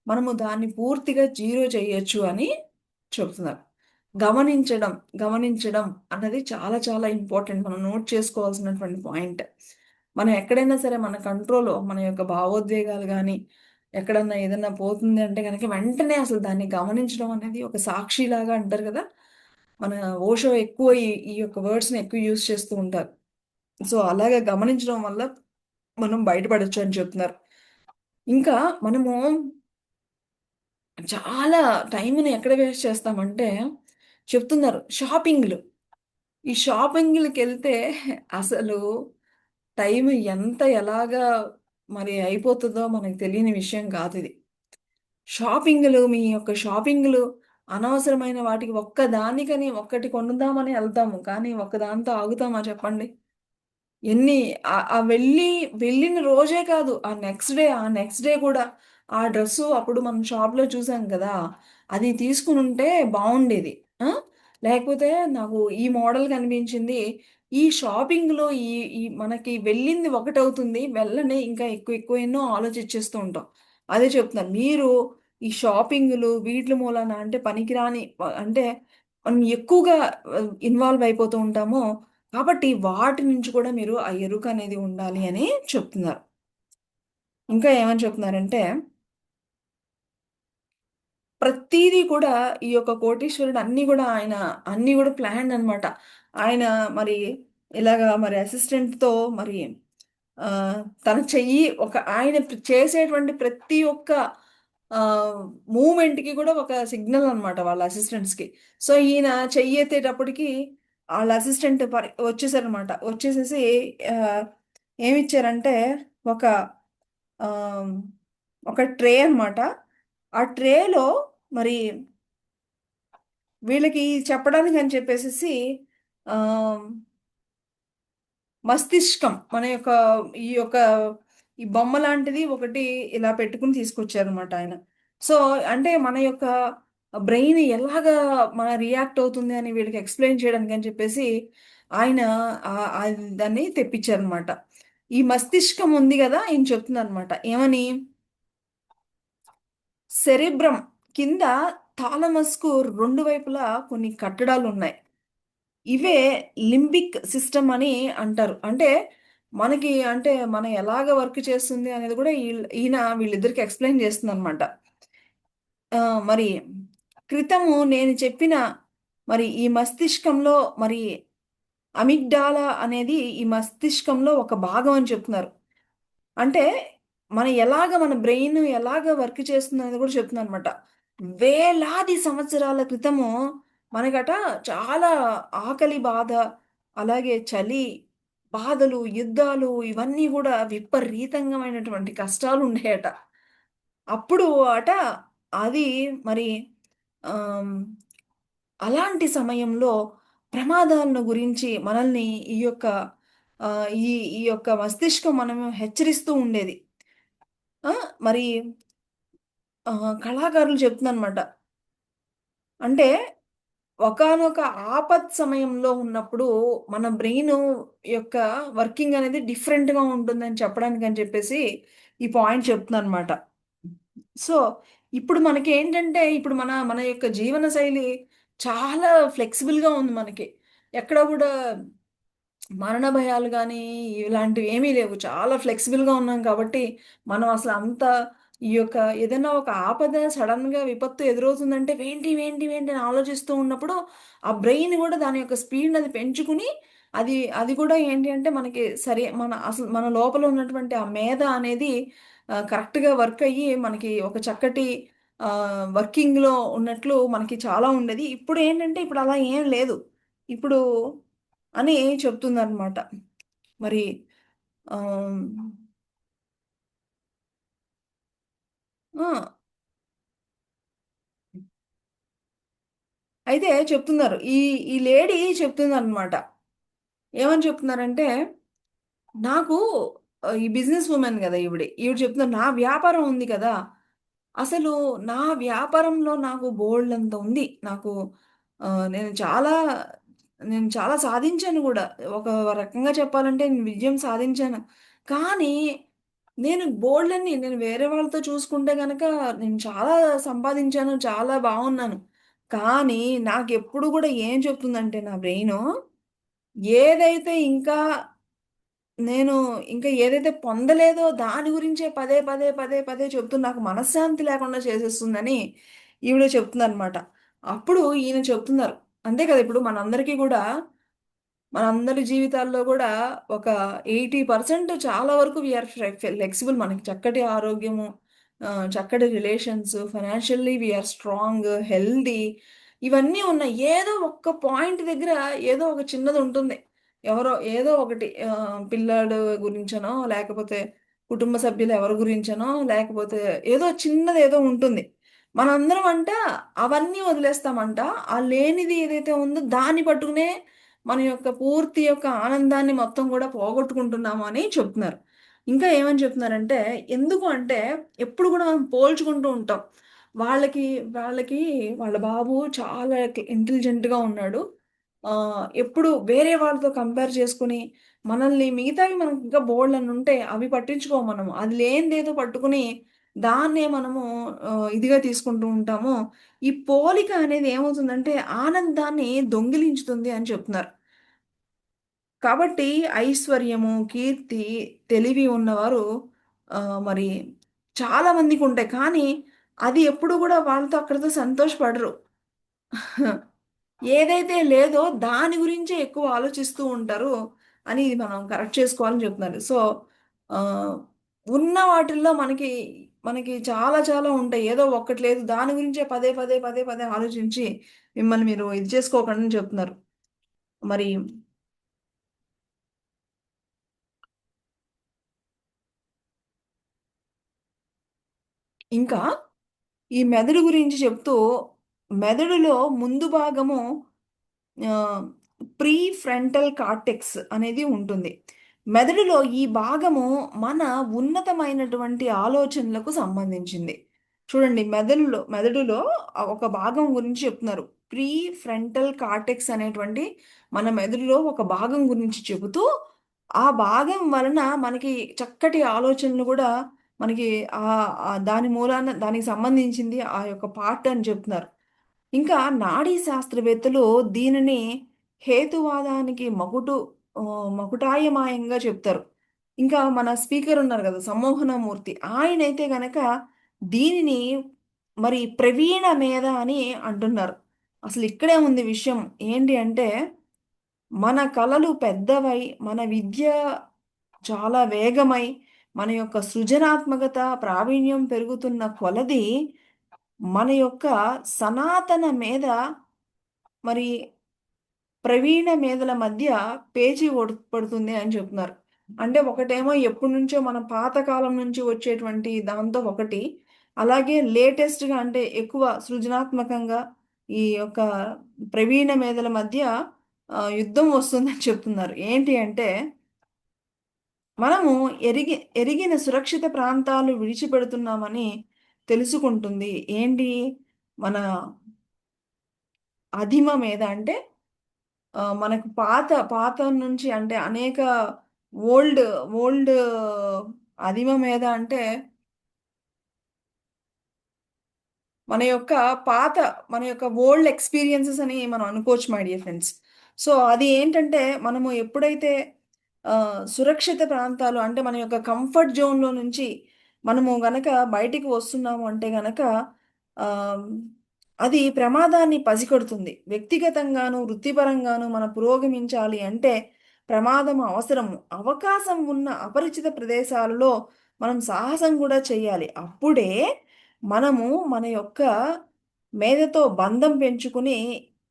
మనము దాన్ని పూర్తిగా జీరో చేయొచ్చు అని చెప్తున్నారు. గమనించడం, గమనించడం అన్నది చాలా ఇంపార్టెంట్. మనం నోట్ చేసుకోవాల్సినటువంటి పాయింట్. మనం ఎక్కడైనా సరే మన కంట్రోల్‌లో మన యొక్క భావోద్వేగాలు గాని, ఎక్కడన్నా ఏదన్నా పోతుంది అంటే గనక వెంటనే అసలు దాన్ని గమనించడం అనేది ఒక సాక్షిలాగా అంటారు గదా! మన ఓషో ఎక్కువ ఈ యొక్క వర్డ్స్‌ని ఎక్కువ యూజ్ చేస్తూ ఉంటారు. సో, అలాగా గమనించడం వల్ల మనం బయటపడొచ్చు అని చెప్తున్నారు. ఇంకా మనము చాలా టైంని ఎక్కడ వేస్ట్ చేస్తామంటే చెప్తున్నారు షాపింగ్‌లు. ఈ షాపింగ్‌లకెళ్తే అసలు టైం ఎలాగా మరి అయిపోతదో మనకు తెలియని విషయం కాదిది. మీ యొక్క షాపింగ్‌లు అనవసరమైన వాటికి ఒక్కదానికని ఒక్కటి కొనుద్దామని ఎళ్తాము. కానీ ఒక్కదానితో ఆగుతామా చెప్పండి? ఎన్ని వెళ్ళిన రోజే కాదు. ఆ నెక్స్ట్ డే కూడా ఆ డ్రెస్సు అప్పుడు మనం షాప్‌లో చూసాం కదా! అది తీసుకొనుంటే బావుండేది. ఆ! లేకపోతే నాకు ఈ మోడల్ కనిపించింది. ఈ షాపింగ్‌లో ఈ ఈ మనకి వెళ్ళింది ఒకటవుతుంది. వెళ్ళని ఇంకా ఎక్కువ ఎన్నో ఆలోచించేస్తూ ఉంటాం. అదే చెప్తున్నాను. మీరు ఈ షాపింగులు వీట్లి మూలాన అంటే పనికిరాని అంటే మనం ఎక్కువగా ఇన్వాల్వ్ అయిపోతూ ఉంటామో కాబట్టి వాటి నుంచి కూడా మీరు ఆ ఎరుకనేది ఉండాలి అని చెప్తున్నారు. ఇంకా ఏమని చెప్తున్నారంటే, ప్రతీదీ కూడా ఈ యొక్క కోటీశ్వరుడు అన్నీ గూడా ప్లాన్డ్ అనమాట. ఆయన మరి ఇలాగా మరి అసిస్టెంట్‌తో మరి ఆహ్, తన చెయ్యి ఆయన చేసేటువంటి ప్రతి ఒక్క ఆహ్, మూవ్‌మెంట్‌కి కూడా ఒక సిగ్నల్ అనమాట వాళ్ళ అసిస్టెంట్స్‌కి. సో, ఈయన చెయ్యెత్తేటప్పటికి ఆళ్ళ అసిస్టెంట్ వచ్చేసారనమాట. వచ్చేసేసి ఆహ్, ఏమిచ్చారంటే ఒక ఆహ్, ఒక ట్రే అనమాట. ఆ ట్రేలో మరి వీళ్ళకి చెప్పడానికని చెప్పేసేసి ఆహ్ మస్తిష్కం. మన యొక్క ఈ యొక్క ఈ బొమ్మ లాంటిది ఒకటి ఇలా పెట్టుకొని తీసుకొచ్చారనమాట ఆయన. సో, అంటే మన యొక్క బ్రెయిన్ ఎలాగా రియాక్ట్ అవుతుంది అని వీళ్ళకి ఎక్స్‌ప్లెయిన్ చేయడానికని చెప్పేసి ఆయన దాన్ని తెప్పించారనమాట. ఈ మస్తిష్కం ఉంది గదా! ఈయన చెప్తున్నారనమాట. ఏమని? సెరెబ్రమ్ కింద థాలమస్‌కు 2 వైపులా కొన్ని కట్టడాలున్నాయి. ఇవే లింబిక్ సిస్టమ్ అని అంటారు. అంటే మనకి అంటే మనం ఎలాగ వర్క్ చేస్తుంది అనేది కూడా వీళ్ళిద్దరికి ఎక్స్‌ప్లెయిన్ చేస్తుందనమాట. మరి క్రితము నేను చెప్పిన మరి ఈ మస్తిష్కంలో మరి అమిగ్డాలా అనేది ఈ మస్తిష్కంలో ఒక భాగం అని చెప్తున్నారు. అంటే మన బ్రెయిన్ ఎలాగ వర్క్ చేస్తుందనేది కూడా చెప్తుందనమాట. వేలాది సంవత్సరాల క్రితము మనకట చాలా ఆకలి బాధ, అలాగే చలి, బాధలు, యుద్ధాలు ఇవన్నీ గూడా విపరీతంగమైనటువంటి కష్టాలుండేయట. అప్పుడు అట అది మరి ఆహ్, అలాంటి సమయంలో ప్రమాదాలను గురించి మనల్ని ఈ యొక్క ఈ యొక్క మస్తిష్కం మనము హెచ్చరిస్తూ ఉండేది. ఆ! మరి కళాకారులు చెప్తుందనమాట. అంటే ఒకానొక ఆపత్ సమయంలో ఉన్నప్పుడు మన బ్రెయిన్ యొక్క వర్కింగ్ అనేది డిఫరెంట్‌గా ఉంటుందని చెప్పడానికని చెప్పేసి ఈ పాయింట్ చెప్తున్నానన్నమాట. సో, ఇప్పుడు మనకేంటంటే ఇప్పుడు మన మన యొక్క జీవన శైలి చాలా ఫ్లెక్సిబుల్‌గా ఉంది మనకి. ఎక్కడ గూడా మరణ భయాలు గానీ, ఇలాంటివి ఏమీ లేవు. చాలా ఫ్లెక్సిబుల్‌గా ఉన్నాం కాబట్టి, మనం అసలు అంత ఈ యొక్క ఏదైనా ఒక ఆపద సడెన్‌గా విపత్తు ఎదురవుతుందంటే వేంటి, వేంటి, వేంటి అని ఆలోచిస్తూ ఉన్నప్పుడు, ఆ బ్రెయిన్ గూడా దాని యొక్క స్పీడ్‌ని అది పెంచుకుని, అది అది కూడా ఏంటి అంటే మనకి సరే మన అసలు మన లోపల ఉన్నటువంటి ఆ మేధ అనేది కరెక్ట్‌గా వర్క్ అయ్యి, మనకి ఒక చక్కటి వర్కింగ్‌లో ఉన్నట్లు మనకి చాలా ఉండేది. ఇప్పుడేంటంటే, ఇప్పుడు అలా ఏం లేదు. ఇప్పుడు అని చెప్తుందనమాట. మరి ఆహ్, ఆ! అయితే చెప్తున్నారు. ఈ లేడీ చెప్తుందనమాట. ఏమని చెప్తున్నారంటే, నాకు ఈ బిజినెస్ వుమెన్ గదా! ఈవిడ. ఈవిడ చెప్తున్నారు, "నా వ్యాపారం ఉంది కదా! అసలు నా వ్యాపారంలో నాకు బోలెడంత ఉంది. నాకు ఆహ్, నేను చాలా నేను చాలా సాధించాను గూడా. ఒక రకంగా చెప్పాలంటే నేను విజయం సాధించాను. కానీ నేను వేరే వాళ్ళతో చూసుకుంటే గనక నేను చాలా సంపాదించాను. చాలా బాగున్నాను. కానీ నాకెప్పుడు గూడా ఏం చెప్తుందంటే నా బ్రెయిను, ఏదైతే నేను ఇంకా ఏదైతే పొందలేదో దాని గురించే పదే, పదే, పదే, పదే చెప్తూ నాకు మనశ్శాంతి లేకుండా చేసేస్తుందని ఈవిడ చెప్తుందనమాట. అప్పుడు ఈయన చెప్తున్నారు. అంతే కదా! ఇప్పుడు మనందరికీ గూడా మనందరి జీవితాల్లో గూడా ఒక 80% చాలా వరకు వి ఆర్ ఫ్లెక్సిబుల్. మనకి చక్కటి ఆరోగ్యము, చక్కటి relations, financially we are strong, healthy ఇవన్నీ ఉన్నాయి. ఏదో ఒక్క పాయింట్ దగ్గర ఏదో ఒక చిన్నదుంటుంది. ఎవరో ఏదో ఒకటి పిల్లాడు గురించనో, లేకపోతే కుటుంబ సభ్యులు ఎవరి గురించనో, లేకపోతే ఏదో చిన్నదేదో ఉంటుంది. మనందరం అవన్నీ వదిలేస్తామంట. ఆ లేనిది ఏదైతే ఉందో దాన్ని పట్టుకునే మన యొక్క పూర్తి యొక్క ఆనందాన్ని మొత్తం గూడా పోగొట్టుకుంటున్నాము అని చెప్తున్నారు. ఇంకా ఏమని చెప్తున్నారంటే, ఎందుకు అంటే ఎప్పుడు గూడా మనం పోల్చుకుంటూ ఉంటాం. వాళ్ళకి వాళ్ళకి వాళ్ళ బాబు చాలా ఇంటెలిజెంట్‌గా ఉన్నాడు. ఎప్పుడు వేరే వాళ్ళతో కంపేర్ చేసుకొని, మనల్ని మిగతావి మనకి ఇంకా బోలెడన్నుంటాయి. అవి పట్టించుకోము మనము. అది లేనిదేదో పట్టుకొని, దాన్నే మనము ఇదిగా తీసుకుంటూ ఉంటాము. ఈ పోలిక అనేది ఏమవుతుందంటే, ఆనందాన్ని దొంగిలించుతుంది అని చెప్తున్నారు. కాబట్టి ఐశ్వర్యము, కీర్తి, తెలివి ఉన్నవారు మరి చాలా మందికుంటాయి. కానీ అది ఎప్పుడు గూడా వాళ్ళతో అక్కడితో సంతోషపడరు. ఏదైతే లేదో దాని గురించే ఎక్కువ ఆలోచిస్తూ ఉంటారు అని ఇది మనం కరెక్ట్ చేసుకోవాలని చెప్తున్నారు. సో, ఆహ్, ఉన్న వాటిల్లో మనకి చాలా చాలా ఉంటాయి. ఏదో ఒక్కటి లేదు. దాని గురించే పదే, పదే, పదే, పదే ఆలోచించి మిమ్మల్ని మీరు ఇది చేసుకోకండి అని చెప్తున్నారు. మరి ఇంకా ఈ మెదడు గురించి చెప్తూ, మెదడులో ముందు భాగము ఆహ్, ప్రీ ఫ్రంటల్ కార్టెక్స్ అనేది ఉంటుంది. మెదడులో ఈ భాగము మన ఉన్నతమైనటువంటి ఆలోచనలకు సంబంధించింది. చూడండి మెదడులో ఒక భాగం గురించి చెప్తున్నారు. ప్రీ ఫ్రంటల్ కార్టెక్స్ అనేటువంటి మన మెదడులో ఒక భాగం గురించి చెబుతూ, ఆ భాగం వలన మనకి చక్కటి ఆలోచనలు గూడా మనకి దాని మూలాన దానికి సంబంధించింది ఆ యొక్క పార్ట్ అని చెప్తున్నారు. ఇంకా నాడీ శాస్త్రవేత్తలు దీనిని హేతువాదానికి మకుటాయమాయంగా చెప్తారు. ఇంకా మన స్పీకర్ ఉన్నారు గదా! సమ్మోహనమూర్తి. ఆయనైతే గనక దీనిని మరి ప్రవీణ మేధ అని అంటున్నారు. అసలు ఇక్కడే ఉంది విషయం. ఏంటి అంటే మన కలలు పెద్దవై, మన విద్య చాలా వేగమై, మన యొక్క సృజనాత్మకత, ప్రావీణ్యం పెరుగుతున్న కొలది మన యొక్క సనాతన మేధ మరి ప్రవీణ మేధల మధ్య పేచీ పడుతుంది అని చెప్తున్నారు. అంటే ఒకటేమో ఎప్పటినుంచో మన పాతకాలం నుంచి వచ్చేటువంటి దాంతో ఒకటి. అలాగే లేటెస్ట్‌గా అంటే ఎక్కువ సృజనాత్మకంగా ఈ యొక్క ప్రవీణ మేధల మధ్య యుద్ధం వస్తుందని చెప్తున్నారు. ఏంటి అంటే మనము ఎరిగిన సురక్షిత ప్రాంతాలు విడిచిపెడుతున్నామని తెలుసుకుంటుంది. ఏంటి మన అధిమ మీద అంటే మనకు పాత పాత నుంచి అంటే అనేక ఓల్డ్ ఓల్డ్ అధిమ మీద అంటే మన యొక్క పాత మన యొక్క ఓల్డ్ ఎక్స్‌పీరియన్సెస్ అని మనం అనుకోవచ్చు మై డియర్ ఫ్రెండ్స్. సో, అది ఏంటంటే మనము ఎప్పుడైతే సురక్షిత ప్రాంతాలు అంటే మన యొక్క కంఫర్ట్ జోన్‌లో నుంచి మనము గనక బయటికి వస్తున్నాము అంటే గనక ఆహ్, అది ప్రమాదాన్ని పసిగడుతుంది. వ్యక్తిగతంగాను, వృత్తిపరంగాను మనం పురోగమించాలి అంటే ప్రమాదం అవసరము. అవకాశం ఉన్న అపరిచిత ప్రదేశాలలో మనం సాహసం గూడా చేయాలి. అప్పుడే మనము మన యొక్క మేధతో బంధం పెంచుకుని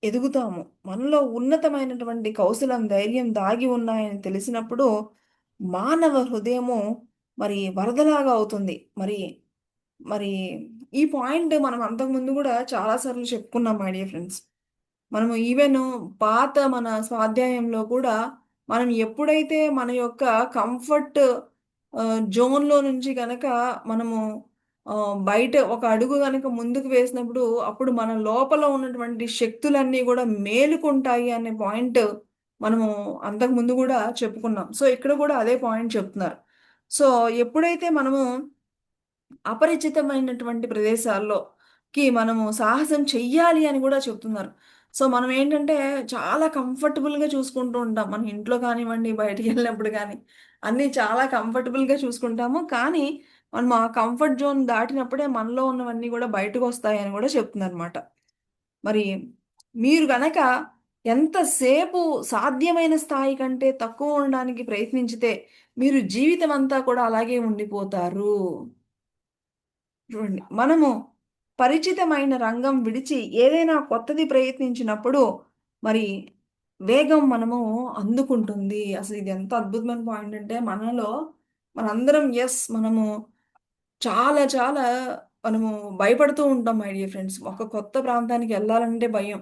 ఎదుగుతాము. మనలో ఉన్నతమైనటువంటి కౌశలం, ధైర్యం దాగి ఉన్నాయని తెలిసినప్పుడు మానవ హృదయము మరి వరదలాగా అవుతుంది. మరి మరి ఈ పాయింట్ మనం అంతకుముందు గూడా చాలా సార్లు చెప్పుకున్నాం మై డియర్ ఫ్రెండ్స్. మనము ఈవెను పాత మన స్వాధ్యాయంలో కూడా మనం ఎప్పుడైతే మన యొక్క కంఫర్ట్ జోన్‌లో నుంచి గనక మనము బయట ఒక అడుగు గనక ముందుకు వేసినప్పుడు అప్పుడు మన లోపల ఉన్నటువంటి శక్తులన్నీ గూడా మేలుకుంటాయి అనే పాయింట్ మనము అంతకుముందు గూడా చెప్పుకున్నాం. సో, ఇక్కడ గూడా అదే పాయింట్ చెప్తున్నారు. సో, ఎప్పుడైతే మనము అపరిచితమైనటువంటి ప్రదేశాల్లోకి మనము సాహసం చెయ్యాలి అని గూడా చెప్తున్నారు. సో, మనం ఏంటంటే చాలా కంఫర్టబుల్‌గా చూసుకుంటూ ఉంటాం. మన ఇంట్లో కానివ్వండి, బయటికెళ్ళినప్పుడు గానీ, అన్నీ చాలా కంఫర్టబుల్‌గా చూసుకుంటాము. కానీ, మనం ఆ కంఫర్ట్ జోన్ దాటినప్పుడే మనలో ఉన్నవన్నీ గూడా బయటకొస్తాయని గూడా చెప్తున్నారనమాట. మరి మీరు గనక ఎంతసేపు సాధ్యమైన స్థాయి కంటే తక్కువ ఉండడానికి ప్రయత్నించితే, మీరు జీవితమంతా కూడా అలాగే ఉండిపోతారు. చూడండి. మనము పరిచితమైన రంగం విడిచి ఏదైనా కొత్తది ప్రయత్నించినప్పుడు మరి వేగం మనము అందుకుంటుంది. అసలు ఇది ఎంత అద్భుతమైన పాయింట్ అంటే మనలో మనందరం మనము చాలా చాలా మనము భయపడుతూ ఉంటాం మై డియర్ ఫ్రెండ్స్. ఒక కొత్త ప్రాంతానికి ఎళ్ళాలంటే భయం.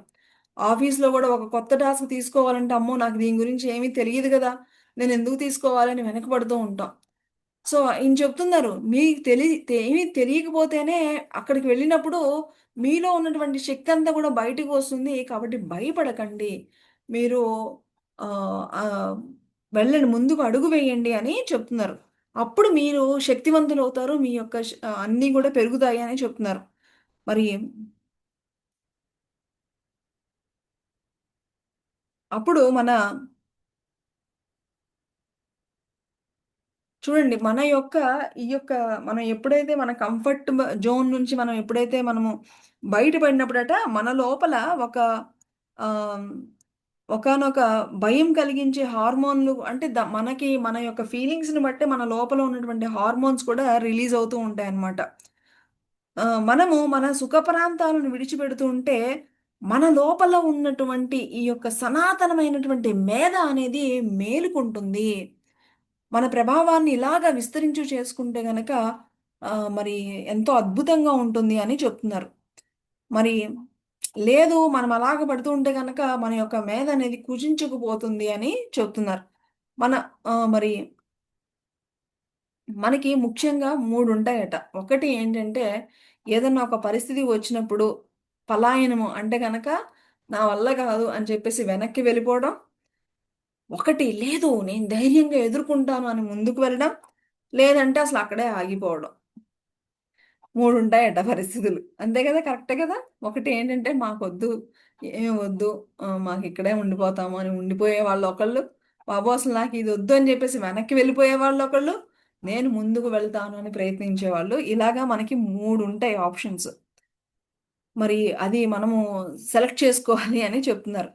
ఆఫీస్‌లో గూడా ఒక కొత్త టాస్క్ తీసుకోవాలంటే అమ్మో! నాకు దీని గురించి ఏమీ తెలీదు గదా! నేనెందుకు తీసుకోవాలని వెనకబడుతూ ఉంటాం. సో, ఈయన చెప్తున్నారు. మీకు ఏమీ తెలియకపోతేనే అక్కడికి వెళ్ళినప్పుడు మీలో ఉన్నటువంటి శక్తంతా కూడా బయటకు వస్తుంది. కాబట్టి భయపడకండి. మీరు ఆహ్, ఆహ్, వెళ్ళండి. ముందుకు అడుగు వేయండి అని చెప్తున్నారు. అప్పుడు మీరు శక్తివంతులవుతారు. మీ యొక్క అన్నీ కూడా పెరుగుతాయి అని చెప్తున్నారు. మరి అప్పుడు చూడండి. ఈ యొక్క మనం ఎప్పుడైతే మన కంఫర్ట్ జోన్ నుంచి మనం ఎప్పుడైతే మనము బయట పడినప్పుడట మన లోపల ఒక ఆహ్, ఒకానొక భయం కలిగించే హార్మోన్‌లు అంటే మనకి మన యొక్క ఫీలింగ్స్‌ని బట్టే మన లోపల ఉన్నటువంటి హార్మోన్స్ కూడా రిలీజ్ అవుతూ ఉంటాయన్నమాట. మనము మన సుఖ ప్రాంతాలను విడిచిపెడుతూ ఉంటే, మన లోపల ఉన్నటువంటి ఈ యొక్క సనాతనమైనటువంటి మేధ అనేది మేలుకుంటుంది. మన ప్రభావాన్ని ఇలాగ విస్తరించు చేసుకుంటే గనక మరి ఎంతో అద్భుతంగా ఉంటుంది అని చెప్తున్నారు. మరి లేదు మనం అలాగ పడుతూ ఉంటే గనక మన యొక్క మేధ అనేది కుచించుకుపోతుంది అని చెప్తున్నారు. మన మరి మనకి ముఖ్యంగా 3 ఉంటాయట. ఒకటి ఏంటంటే ఏదన్నా ఒక పరిస్థితి వచ్చినప్పుడు పలాయనము అంటే గనక నా వల్ల కాదు అని చెప్పేసి వెనక్కి వెళ్ళిపోవడం. ఒకటి లేదు నేను ధైర్యంగా ఎదుర్కొంటాను అని ముందుకు వెళ్ళడం. లేదంటే అసలు అక్కడే ఆగిపోవడం. 3 ఉంటాయట పరిస్థితులు. అంతే కదా! కరెక్టే కదా! ఒకటి ఏంటంటే మాకొద్దు, ఏమి వద్దు మాకిక్కడే ఉండిపోతాము అని ఉండిపోయే వాళ్ళొకళ్ళు. బాబు అసలు నాకిదొద్దు అని చెప్పేసి వెనక్కి వెళ్ళిపోయే వాళ్ళొకళ్ళు. నేను ముందుకు వెళ్తాను అని ప్రయత్నించేవాళ్ళు. ఇలాగా మనకి 3 ఉంటాయి ఆప్షన్స్. మరి అది మనము సెలెక్ట్ చేసుకోవాలి అని చెప్తున్నారు.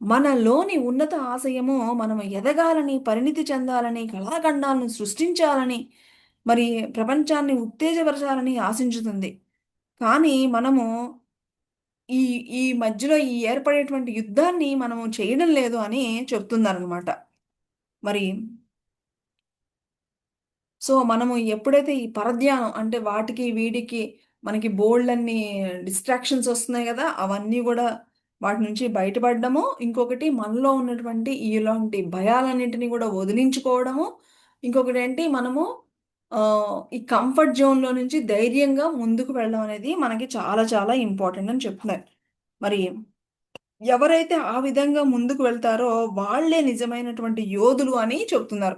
మనలోని ఉన్నత ఆశయము మనము ఎదగాలని, పరిణితి చెందాలని, కళాఖండాలను సృష్టించాలని, మరి ప్రపంచాన్ని ఉత్తేజపరచాలని ఆశించుతుంది. కానీ మనము ఈ ఈ మధ్యలో ఈ ఏర్పడేటువంటి యుద్ధాన్ని మనము చేయడం లేదు అని చెప్తున్నారనమాట. మరి సో, మనము ఎప్పుడైతే ఈ పరధ్యానం అంటే వాటికి, వీటికి మనకి బోలెడన్ని డిస్ట్రాక్షన్స్ ఒస్తున్నాయి గదా! అవన్నీ గూడా వాటి నుంచి బయటపడ్డము. ఇంకొకటి మనలో ఉన్నటువంటి ఇలాంటి భయాలన్నిటిని గూడా వదిలించుకోవడము. ఇంకొకటేంటి మనము ఈ కంఫర్ట్ జోన్‌లో నుంచి ధైర్యంగా ముందుకు వెళ్ళడం అనేది మనకి చాలా చాలా ఇంపార్టెంట్ అని చెప్తున్నారు. మరి ఎవరైతే ఆ విధంగా ముందుకు వెళ్తారో వాళ్ళే నిజమైనటువంటి యోధులు అని చెప్తున్నారు.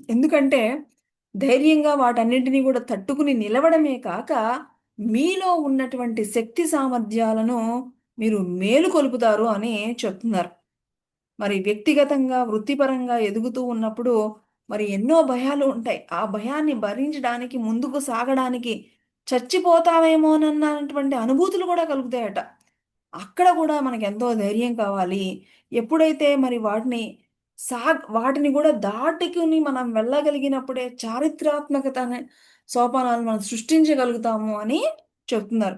ఎందుకంటే ధైర్యంగా వాటన్నింటినీ కూడా తట్టుకుని నిలవడమే కాక, మీలో ఉన్నటువంటి శక్తి సామర్థ్యాలను మీరు మేలుకొలుపుతారు అని చెప్తున్నారు. మరి వ్యక్తిగతంగా, వృత్తిపరంగా ఎదుగుతూ ఉన్నప్పుడు మరి ఎన్నో భయాలు ఉంటాయి. ఆ భయాన్ని భరించడానికి, ముందుకు సాగడానికి చచ్చిపోతామేమోనన్నటువంటి అనుభూతులు కూడా కలుగుతాయట. అక్కడ కూడా మనకెంతో ధైర్యం కావాలి. ఎప్పుడైతే మరి వాటిని కూడా దాటుకుని మనం వెళ్ళగలిగినప్పుడే చారిత్రాత్మకత అనే సోపానాలు మనం సృష్టించగలుగుతాము అని చెప్తున్నారు.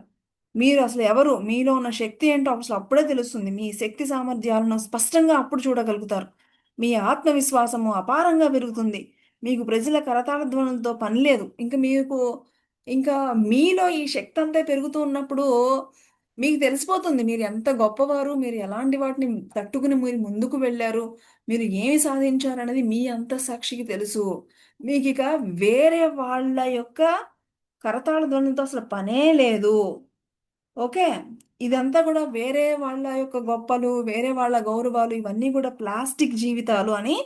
మీరు అసలు ఎవరు? మీలో ఉన్న శక్తి ఏంటో అసలు అప్పుడే తెలుస్తుంది. మీ శక్తి సామర్థ్యాలను స్పష్టంగా అప్పుడు చూడగలుగుతారు. మీ ఆత్మవిశ్వాసము అపారంగా పెరుగుతుంది. మీకు ప్రజల కరతాళ ధ్వనులతో పని లేదు. ఇంకా మీలో ఈ శక్తి అంతా పెరుగుతూ ఉన్నప్పుడు మీకు తెలిసిపోతుంది. మీరు ఎంత గొప్పవారు, మీరు ఎలాంటి వాటిని తట్టుకుని మీరు ముందుకు వెళ్లారు, మీరు ఏమి సాధించారనేది మీ అంతఃసాక్షికి తెలుసు. మీకిక వేరే వాళ్ళ యొక్క కరతాళ ధ్వనులతో అసలు పనే లేదు. ఓకే. ఇదంతా కూడా వేరే వాళ్ళ యొక్క గొప్పలు, వేరే వాళ్ళ గౌరవాలు ఇవన్నీ కూడా ప్లాస్టిక్ జీవితాలు అని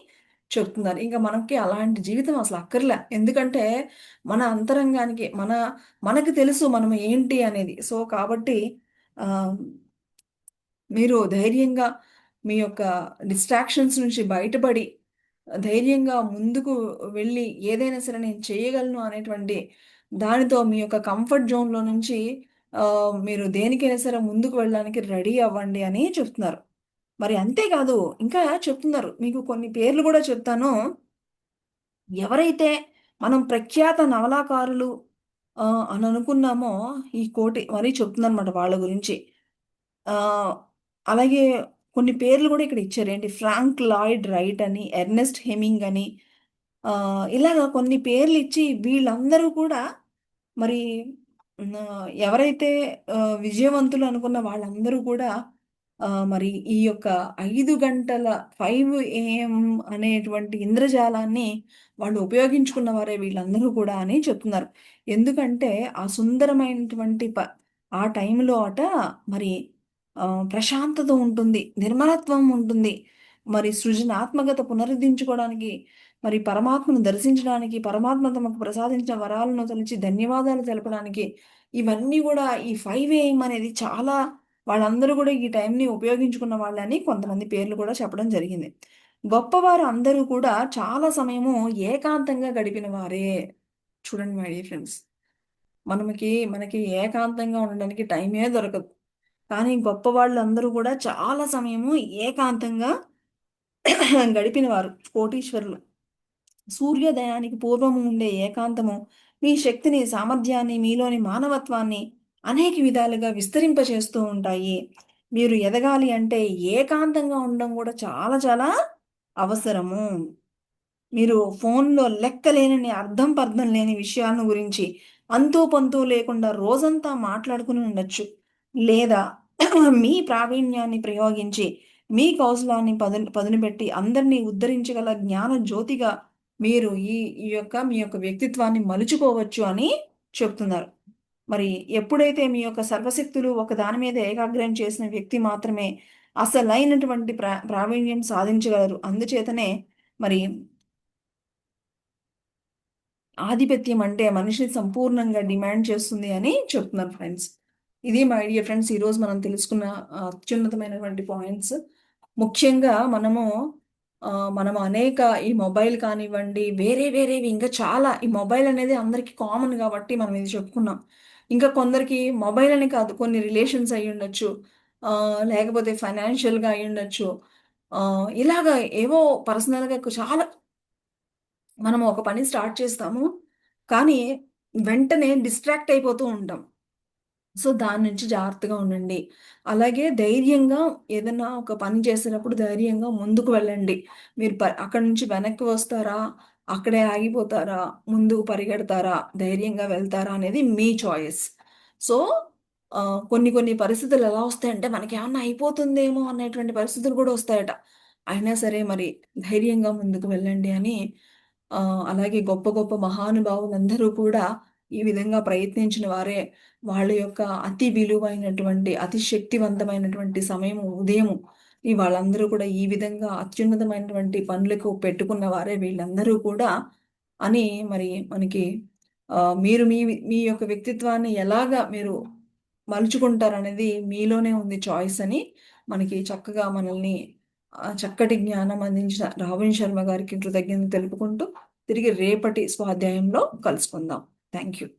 చెప్తున్నారు. ఇంక మనకి అలాంటి జీవితం అసలు అక్కర్లే. ఎందుకంటే మన అంతరంగానికి మనకి తెలుసు మనం ఏంటి అనేది. సో, కాబట్టి ఆహ్, మీరు ధైర్యంగా మీ యొక్క డిస్ట్రాక్షన్స్ నుంచి బయటపడి, ధైర్యంగా ముందుకు వెళ్ళి ఏదైనా సరే నేను చేయగలను అనేటువంటి దానితో మీ యొక్క కంఫర్ట్ జోన్‌లో నుంచి మీరు దేనికైనా సరే ముందుకు వెళ్ళడానికి రెడీ అవ్వండి అని చెప్తున్నారు. మరి అంతే కాదు, ఇంకా చెప్తున్నారు. మీకు కొన్ని పేర్లు గూడా చెప్తాను. ఎవరైతే మనం ప్రఖ్యాత నవలాకారులు అని అనుకున్నామో ఈ కోటి మరీ చెప్తుందనమాట వాళ్ళ గురించి. ఆహ్, అలాగే కొన్ని పేర్లు గూడా ఇక్కడ ఇచ్చారు. ఏంటి 'ఫ్రాంక్ లాయిడ్ రైట్' అని, 'ఎర్నెస్ట్ హెమింగ్' అని ఇలాగ కొన్ని పేర్లిచ్చి వీళ్ళందరూ కూడా మరి ఎవరైతే విజయవంతులు అనుకున్న వాళ్ళందరూ కూడా మరి ఈ యొక్క 5 గంటల 5 ఏఎం అనేటువంటి ఇంద్రజాలాన్ని వాళ్ళు ఉపయోగించుకున్న వారే వీళ్ళందరూ కూడా అని చెప్తున్నారు. ఎందుకంటే ఆ సుందరమైనటువంటి ఆ టైంలో మరి ప్రశాంతత ఉంటుంది. నిర్మలత్వం ఉంటుంది. మరి సృజనాత్మకత పునరుద్ధరించుకోవడానికి, మరి పరమాత్మను దర్శించడానికి, పరమాత్మ తమకు ప్రసాదించిన వరాలను తలిచి ధన్యవాదాలు తెలపడానికి, ఇవన్నీ గూడా ఈ 5 ఏఎం అనేది చాలా వాళ్ళందరూ గూడా ఈ టైంని ఉపయోగించుకున్న వాళ్ళని కొంతమంది పేర్లు కూడా చెప్పడం జరిగింది. గొప్పవారు అందరూ కూడా చాలా సమయము ఏకాంతంగా గడిపిన వారే. చూడండి మై డియర్ ఫ్రెండ్స్. మనకి ఏకాంతంగా ఉండడానికి టైమే దొరకదు. కానీ గొప్పవాళ్ళందరూ కూడా చాలా సమయము ఏకాంతంగా గడిపినవారు. కోటీశ్వరులు. సూర్యోదయానికి పూర్వము ఉండే ఏకాంతము మీ శక్తిని, సామర్థ్యాన్ని, మీలోని మానవత్వాన్ని అనేక విధాలుగా విస్తరింపచేస్తూ ఉంటాయి. మీరు ఎదగాలి అంటే ఏకాంతంగా ఉండడం కూడా చాలా చాలా అవసరము. మీరు ఫోన్‌లో లెక్కలేనన్ని అర్థం పర్థం లేని విషయాలను గురించి అంతూ పొంతూ లేకుండా రోజంతా మాట్లాడుకుని ఉండొచ్చు. లేదా మీ ప్రావీణ్యాన్ని ప్రయోగించి, మీ కౌశలాన్ని పదును పెట్టి అందరిని ఉద్ధరించగల జ్ఞాన జ్యోతిగా మీరు మీ యొక్క వ్యక్తిత్వాన్ని మలుచుకోవచ్చు అని చెప్తున్నారు. మరి ఎప్పుడైతే మీ యొక్క సర్వశక్తులు ఒక దాని మీద ఏకాగ్రం చేసిన వ్యక్తి మాత్రమే అసలైనటువంటి ప్రావీణ్యం సాధించగలరు. అందుచేతనే మరి ఆధిపత్యం అంటే మనిషిని సంపూర్ణంగా డిమాండ్ చేస్తుంది అని చెప్తున్నారు ఫ్రెండ్స్. ఇది మై డియర్ ఫ్రెండ్స్ ఈరోజు మనం తెలుసుకున్న అత్యున్నతమైనటువంటి పాయింట్స్. ముఖ్యంగా మనము అనేక ఈ మొబైల్ కానివ్వండి, వేరేవి ఇంకా చాలా ఈ మొబైల్ అనేది అందరికి కామన్ గాబట్టి మనం ఇది చెప్పుకున్నాం. ఇంకా కొందరికి మొబైల్ అని కాదు కొన్ని రిలేషన్స్ అయ్యుండొచ్చు. లేకపోతే ఫైనాన్షియల్‌గా అయ్యుండొచ్చు. ఇలాగ ఏవో పర్సనల్‌గా చాలా మనము ఒక పని స్టార్ట్ చేస్తాము. కానీ వెంటనే డిస్ట్రాక్ట్ అయిపోతూ ఉంటాం. సో, దాని నుంచి జాగ్రత్తగా ఉండండి. అలాగే ధైర్యంగా ఏదన్నా ఒక పని చేసేటప్పుడు ధైర్యంగా ముందుకు వెళ్ళండి. మీరు అక్కడి నుంచి వెనక్కి వస్తారా? అక్కడే ఆగిపోతారా? ముందుకు పరిగెడతారా? ధైర్యంగా వెళ్తారా? అనేది మీ చాయిస్. సో, కొన్ని కొన్ని పరిస్థితులు ఎలా వస్తాయంటే మనకేమన్నా అయిపోతుందేమో అనేటువంటి పరిస్థితులు కూడా వస్తాయట. అయినా సరే మరి ధైర్యంగా ముందుకు వెళ్ళండి అని అలాగే గొప్ప గొప్ప మహానుభావులందరూ కూడా ఈ విధంగా ప్రయత్నించిన వారే వాళ్ళ యొక్క అతి విలువైనటువంటి, అతి శక్తివంతమైనటువంటి సమయం ఉదయం వాళ్ళందరూ కూడా ఈ విధంగా అత్యున్నతమైనటువంటి పనులకు పెట్టుకున్న వారే వీళ్ళందరూ కూడా అని మరి మనకి మీరు మీ మీ యొక్క వ్యక్తిత్వాన్ని ఎలాగా మీరు మలుచుకుంటారనేది మీలోనే ఉంది చాయిస్ అని మనకి చక్కగా మనల్ని చక్కటి జ్ఞానం అందించిన రావిన్ శర్మ గారికి కృతజ్ఞతలు తెలుపుకుంటూ తిరిగి రేపటి స్వాధ్యాయంలో కలుసుకుందాం. Thank you.